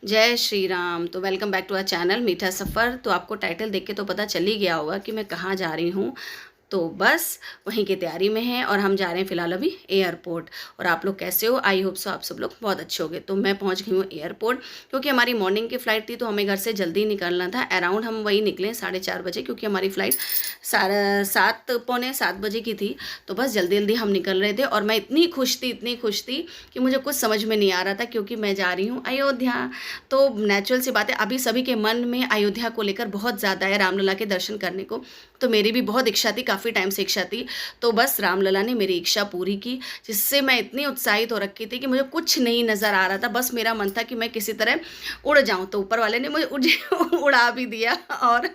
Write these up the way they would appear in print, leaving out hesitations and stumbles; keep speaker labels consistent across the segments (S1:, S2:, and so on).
S1: जय श्री राम। तो welcome back to our channel Meetha Safar. तो आपको टाइटल देख के तो पता चल ही गया होगा कि मैं कहाँ जा रही हूँ। तो बस वहीं की तैयारी में है और हम जा रहे हैं फ़िलहाल अभी एयरपोर्ट। और आप लोग कैसे हो? आई होप सो आप सब लोग बहुत अच्छे होंगे। तो मैं पहुँच गई हूँ एयरपोर्ट क्योंकि हमारी मॉर्निंग की फ़्लाइट थी, तो हमें घर से जल्दी निकलना था। अराउंड हम वही निकले 4:30 बजे, क्योंकि हमारी फ़्लाइट 7 पौने 7 बजे की थी। तो बस जल्दी जल्दी हम निकल रहे थे और मैं इतनी खुश थी कि मुझे कुछ समझ में नहीं आ रहा था, क्योंकि मैं जा रही हूँ अयोध्या। तो नेचुरल सी बात है, अभी सभी के मन में अयोध्या को लेकर बहुत ज़्यादा है, रामलला के दर्शन करने को। तो मेरी भी बहुत इच्छा थी, काफ़ी टाइम से इच्छा थी। तो बस रामलला ने मेरी इच्छा पूरी की, जिससे मैं इतनी उत्साहित हो रखी थी कि मुझे कुछ नहीं नज़र आ रहा था। बस मेरा मन था कि मैं किसी तरह उड़ जाऊं। तो ऊपर वाले ने मुझे उड़ा भी दिया और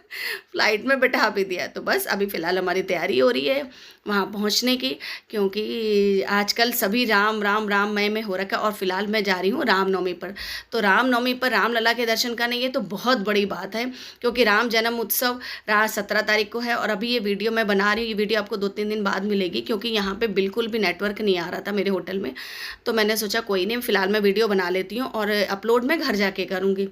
S1: फ्लाइट में बैठा भी दिया। तो बस अभी फ़िलहाल हमारी तैयारी हो रही है वहाँ पहुँचने की, क्योंकि आजकल सभी राम राम राममय में हो रखा है। और फिलहाल मैं जा रही हूँ रामनवमी पर। तो रामनवमी पर रामलला के दर्शन करने, ये तो बहुत बड़ी बात है, क्योंकि राम जन्म उत्सव 17 तारीख को है। और अभी ये वीडियो मैं बना रही हूँ, ये वीडियो आपको 2-3 दिन बाद मिलेगी, क्योंकि यहाँ पे बिल्कुल भी नेटवर्क नहीं आ रहा था मेरे होटल में। तो मैंने सोचा कोई नहीं, फ़िलहाल मैं वीडियो बना लेती हूँ और अपलोड मैं घर जाके करूँगी।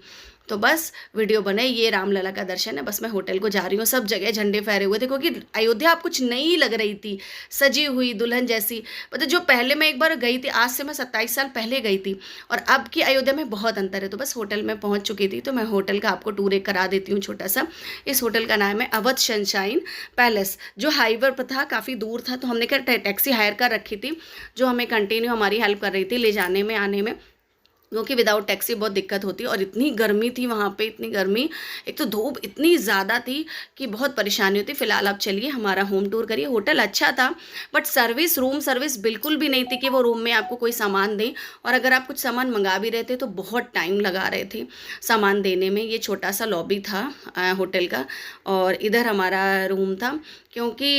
S1: तो बस वीडियो बने, ये रामलला का दर्शन है। बस मैं होटल को जा रही हूँ, सब जगह झंडे फहरे हुए थे, क्योंकि अयोध्या अब कुछ नई लग रही थी, सजी हुई दुल्हन जैसी। मतलब जो पहले मैं एक बार गई थी, आज से मैं 27 साल पहले गई थी, और अब की अयोध्या में बहुत अंतर है। तो बस होटल में पहुँच चुकी थी, तो मैं होटल का आपको टूर एक करा देती हूँ छोटा सा। इस होटल का नाम है अवध सनशाइन पैलेस, जो हाईवे पर था, काफ़ी दूर था। तो हमने क्या टैक्सी हायर कर रखी थी, जो हमें कंटिन्यू हमारी हेल्प कर रही थी ले जाने में आने में, क्योंकि विदाउट टैक्सी बहुत दिक्कत होती है। और इतनी गर्मी थी वहाँ पे, इतनी गर्मी, एक तो धूप इतनी ज़्यादा थी कि बहुत परेशानी होती। फिलहाल आप चलिए हमारा होम टूर करिए। होटल अच्छा था, बट रूम सर्विस बिल्कुल भी नहीं थी कि वो रूम में आपको कोई सामान दें। और अगर आप कुछ सामान मंगा भी रहे थे तो बहुत टाइम लगा रहे थे सामान देने में। ये छोटा सा लॉबी था होटल का, और इधर हमारा रूम था, क्योंकि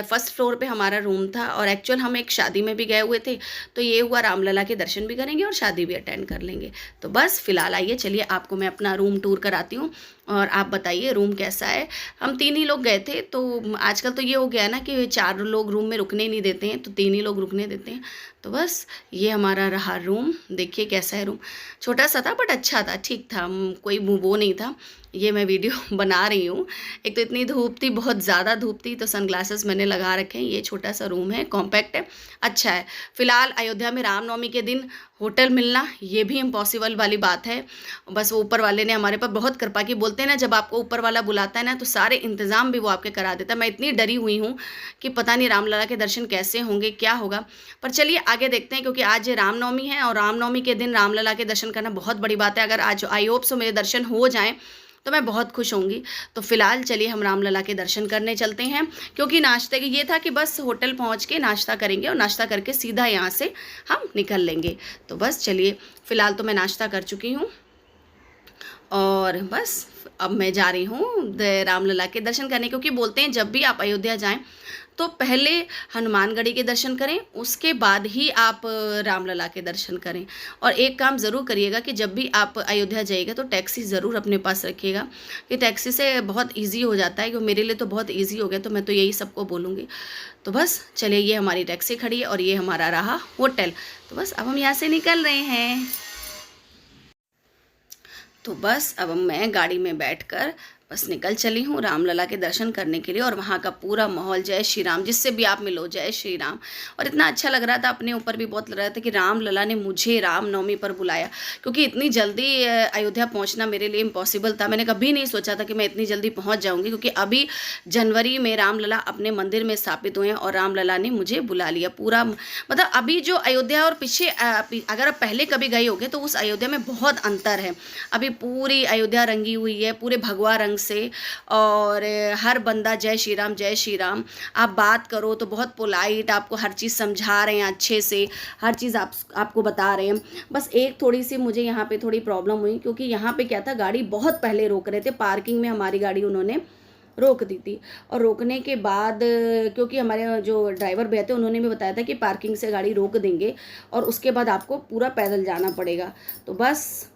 S1: फर्स्ट फ्लोर पे हमारा रूम था। और एक्चुअल हम एक शादी में भी गए हुए थे, तो ये हुआ रामलला के दर्शन भी करेंगे और शादी भी अटेंड कर लेंगे। तो बस फिलहाल आइए, चलिए आपको मैं अपना रूम टूर कराती हूँ और आप बताइए रूम कैसा है। हम 3 ही लोग गए थे, तो आजकल तो ये हो गया है ना कि 4 लोग रूम में रुकने नहीं देते हैं, तो 3 ही लोग रुकने देते हैं। तो बस ये हमारा रहा रूम, देखिए कैसा है रूम। छोटा सा था बट अच्छा था, ठीक था, कोई वो नहीं था। ये मैं वीडियो बना रही हूँ, एक तो इतनी धूप थी, बहुत ज़्यादा धूप थी, तो सनग्लासेस मैंने लगा रखे हैं। ये छोटा सा रूम है, कॉम्पैक्ट है, अच्छा है। फिलहाल अयोध्या में रामनवमी के दिन होटल मिलना ये भी इम्पॉसिबल वाली बात है। बस वो ऊपर वाले ने हमारे पर बहुत कृपा की। बोलते हैं ना, जब आपको ऊपर वाला बुलाता है ना, तो सारे इंतज़ाम भी वो आपके करा देता है। मैं इतनी डरी हुई हूँ कि पता नहीं रामलला के दर्शन कैसे होंगे, क्या होगा। पर चलिए आगे देखते हैं, क्योंकि आज रामनवमी है और रामनवमी के दिन रामलला के दर्शन करना बहुत बड़ी बात है। अगर आज आई होप सो मेरे दर्शन हो जाएँ तो मैं बहुत खुश होंगी। तो फिलहाल चलिए हम रामलला के दर्शन करने चलते हैं, क्योंकि नाश्ते के ये था कि बस होटल पहुंच के नाश्ता करेंगे और नाश्ता करके सीधा यहाँ से हम निकल लेंगे। तो बस चलिए, फिलहाल तो मैं नाश्ता कर चुकी हूँ और बस अब मैं जा रही हूँ रामलला के दर्शन करने, क्योंकि बोलते हैं जब भी आप अयोध्या जाएं तो पहले हनुमानगढ़ी के दर्शन करें, उसके बाद ही आप रामलला के दर्शन करें। और एक काम ज़रूर करिएगा कि जब भी आप अयोध्या जाइएगा तो टैक्सी ज़रूर अपने पास रखिएगा, कि टैक्सी से बहुत इजी हो जाता है, क्योंकि मेरे लिए तो बहुत इजी हो गया। तो मैं तो यही सबको बोलूँगी। तो बस चलिए, ये हमारी टैक्सी खड़ी है और ये हमारा रहा होटल। तो बस अब हम यहाँ से निकल रहे हैं। तो बस अब मैं गाड़ी में बैठकर बस निकल चली हूँ रामलला के दर्शन करने के लिए। और वहाँ का पूरा माहौल, जय श्री राम, जिससे भी आप मिलो जय श्री राम। और इतना अच्छा लग रहा था, अपने ऊपर भी बहुत लग रहा था कि रामलला ने मुझे रामनवमी पर बुलाया, क्योंकि इतनी जल्दी अयोध्या पहुँचना मेरे लिए इम्पॉसिबल था। मैंने कभी नहीं सोचा था कि मैं इतनी जल्दी पहुँच जाऊँगी, क्योंकि अभी जनवरी में रामलला अपने मंदिर में स्थापित हुए हैं और रामलला ने मुझे बुला लिया पूरा। मतलब अभी जो अयोध्या और पीछे अगर आप पहले कभी गए होगे तो उस अयोध्या में बहुत अंतर है। अभी पूरी अयोध्या रंगी हुई है पूरे भगवा रंग से, और हर बंदा जय श्री राम जय श्री राम। आप बात करो तो बहुत पोलाइट, आपको हर चीज़ समझा रहे हैं अच्छे से, हर चीज़ आपको बता रहे हैं। बस एक थोड़ी सी मुझे यहाँ पे थोड़ी प्रॉब्लम हुई, क्योंकि यहाँ पे क्या था, गाड़ी बहुत पहले रोक रहे थे, पार्किंग में हमारी गाड़ी उन्होंने रोक दी थी। और रोकने के बाद क्योंकि हमारे जो ड्राइवर भैया थे उन्होंने भी बताया था कि पार्किंग से गाड़ी रोक देंगे और उसके बाद आपको पूरा पैदल जाना पड़ेगा। तो बस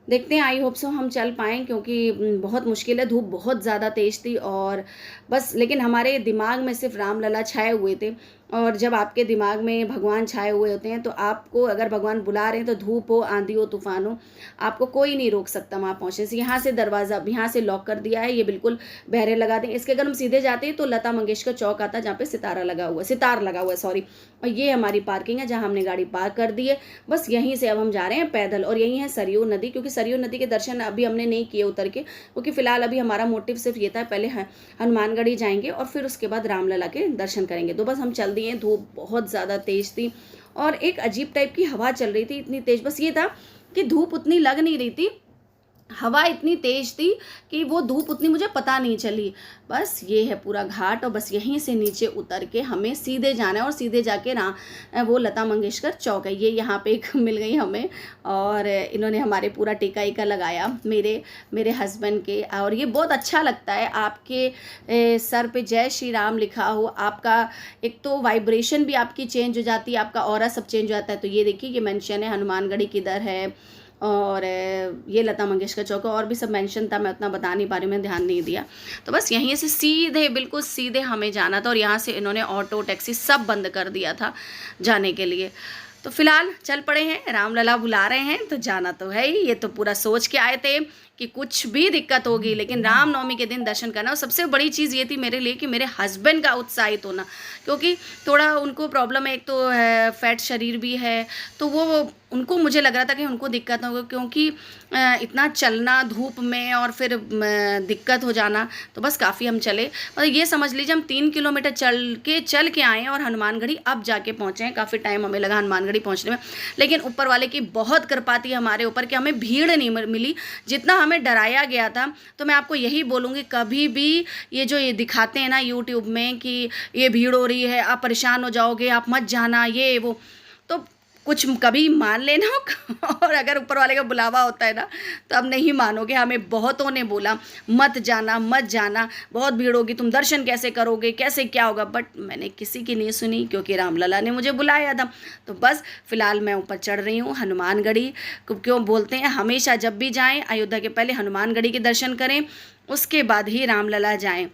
S1: देखते हैं, आई होप सो हम चल पाएँ, क्योंकि बहुत मुश्किल है, धूप बहुत ज़्यादा तेज़ थी। और बस लेकिन हमारे दिमाग में सिर्फ रामलला छाए हुए थे और जब आपके दिमाग में भगवान छाए हुए होते हैं तो आपको अगर भगवान बुला रहे हैं तो धूप हो, आंधी हो, तूफान हो, आपको कोई नहीं रोक सकता वहाँ पहुँचने से। यहाँ से दरवाज़ा यहाँ से लॉक कर दिया है, ये बिल्कुल बहरे लगा दें। इसके अगर हम सीधे जाते हैं तो लता मंगेशकर चौक आता है जहाँ पे सितार लगा हुआ है, सॉरी। और ये हमारी पार्किंग है जहाँ हमने गाड़ी पार्क कर दी है। बस यहीं से अब हम जा रहे हैं पैदल, और यहीं है सरयू नदी, क्योंकि सरयू नदी के दर्शन अभी हमने नहीं किए उतर के, क्योंकि फिलहाल अभी हमारा मोटिव सिर्फ ये था, पहले हनुमानगढ़ी जाएंगे और फिर उसके बाद रामलला के दर्शन करेंगे। तो बस हम चल दिए। धूप बहुत ज़्यादा तेज थी और एक अजीब टाइप की हवा चल रही थी, इतनी तेज। बस ये था कि धूप उतनी लग नहीं रही थी, हवा इतनी तेज थी कि वो धूप उतनी मुझे पता नहीं चली। बस ये है पूरा घाट, और बस यहीं से नीचे उतर के हमें सीधे जाना है, और सीधे जाके वो लता मंगेशकर चौक है, ये यहाँ पे एक मिल गई हमें। और इन्होंने हमारे पूरा टीका ईका लगाया मेरे हस्बैंड के, और ये बहुत अच्छा लगता है। आपके सर पे जय श्री राम लिखा हो, आपका एक तो वाइब्रेशन भी आपकी चेंज हो जाती है, आपका ऑरा सब चेंज हो जाता है। तो ये देखिए, ये मेंशन है हनुमानगढ़ी किधर है, और ये लता मंगेशकर चौक, और भी सब मेंशन था, मैं उतना बता नहीं पा रही, मैंने ध्यान नहीं दिया। तो बस यहीं से सीधे, बिल्कुल सीधे हमें जाना था, और यहाँ से इन्होंने ऑटो टैक्सी सब बंद कर दिया था जाने के लिए। तो फिलहाल चल पड़े हैं, रामलला बुला रहे हैं तो जाना तो है ही। ये तो पूरा सोच के आए थे कि कुछ भी दिक्कत होगी लेकिन रामनवमी के दिन दर्शन करना। और सबसे बड़ी चीज़ ये थी मेरे लिए कि मेरे हस्बैंड का उत्साहित होना, क्योंकि थोड़ा उनको प्रॉब्लम है, एक तो फैट शरीर भी है, तो वो उनको, मुझे लग रहा था कि उनको दिक्कत होगी, क्योंकि इतना चलना धूप में और फिर दिक्कत हो जाना। तो बस काफ़ी हम चले, मतलब ये समझ लीजिए हम 3 किलोमीटर चल के आए हैं, और हनुमानगढ़ी अब जाके पहुँचे हैं। काफ़ी टाइम हमें लगा हनुमानगढ़ी पहुँचने में, लेकिन ऊपर वाले की बहुत कृपा थी हमारे ऊपर कि हमें भीड़ नहीं मिली जितना हमें डराया गया था। तो मैं आपको यही बोलूँगी, कभी भी ये जो ये दिखाते हैं ना यूट्यूब में कि ये भीड़ हो रही है, आप परेशान हो जाओगे, आप मत जाना, ये वो, तो कुछ कभी मान लेना और अगर ऊपर वाले का बुलावा होता है ना तो अब नहीं मानोगे। हमें बहुतों ने बोला मत जाना, बहुत भीड़ होगी, तुम दर्शन कैसे करोगे, कैसे क्या होगा, बट मैंने किसी की नहीं सुनी, क्योंकि रामलला ने मुझे बुलाया था। तो बस फिलहाल मैं ऊपर चढ़ रही हूँ हनुमानगढ़ी। क्यों बोलते हैं हमेशा जब भी जाएँ अयोध्या के पहले हनुमानगढ़ी के दर्शन करें, उसके बाद ही रामलला जाएँ।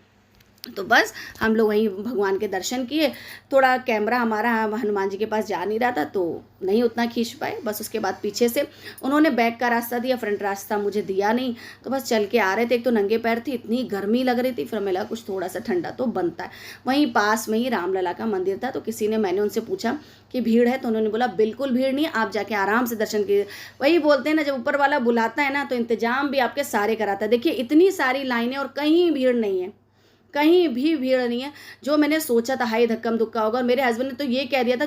S1: तो बस हम लोग वहीं भगवान के दर्शन किए। थोड़ा कैमरा हमारा हनुमान जी के पास जा नहीं रहा था तो नहीं उतना खींच पाए। बस उसके बाद पीछे से उन्होंने बैक का रास्ता दिया, फ्रंट रास्ता मुझे दिया नहीं। तो बस चल के आ रहे थे, एक तो नंगे पैर थे, इतनी गर्मी लग रही थी, फिर हमें लगा कुछ थोड़ा सा ठंडा तो बनता है। वहीं पास में ही रामलला का मंदिर था, तो मैंने उनसे पूछा कि भीड़ है, तो उन्होंने बोला बिल्कुल भीड़ नहीं है, आप जाके आराम से दर्शन कीजिए। वही बोलते हैं ना, जब ऊपर वाला बुलाता है ना तो इंतजाम भी आपके सारे कराता है। देखिए इतनी सारी लाइनें और कहीं भीड़ नहीं है, कहीं भी भीड़ नहीं है। जो मैंने सोचा था हाई धक्कम धुक्का होगा, और मेरे हस्बैंड ने तो ये कह दिया था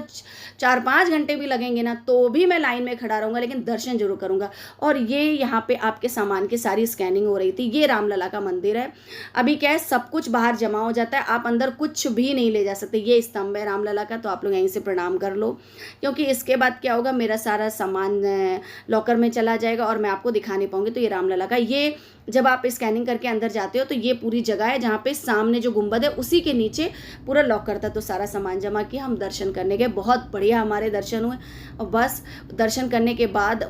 S1: 4-5 घंटे भी लगेंगे ना तो भी मैं लाइन में खड़ा रहूँगा, लेकिन दर्शन जरूर करूँगा। और ये यहाँ पे आपके सामान की सारी स्कैनिंग हो रही थी। ये रामलला का मंदिर है। अभी क्या है, सब कुछ बाहर जमा हो जाता है, आप अंदर कुछ भी नहीं ले जा सकते। ये स्तंभ है रामलला का, तो आप लोग यहीं से प्रणाम कर लो, क्योंकि इसके बाद क्या होगा, मेरा सारा सामान लॉकर में चला जाएगा और मैं आपको दिखा नहीं पाऊँगी। तो ये रामलला का, ये जब आप स्कैनिंग करके अंदर जाते हो तो ये पूरी जगह है जहाँ पे सामने जो गुंबद है उसी के नीचे पूरा लॉकर था। तो सारा सामान जमा किया, हम दर्शन करने गए, बहुत बढ़िया हमारे दर्शन हुए। और बस दर्शन करने के बाद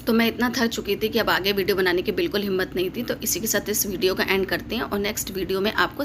S1: तो मैं इतना थक चुकी थी कि अब आगे वीडियो बनाने की बिल्कुल हिम्मत नहीं थी। तो इसी के साथ इस वीडियो का एंड करते हैं, और नेक्स्ट वीडियो में आपको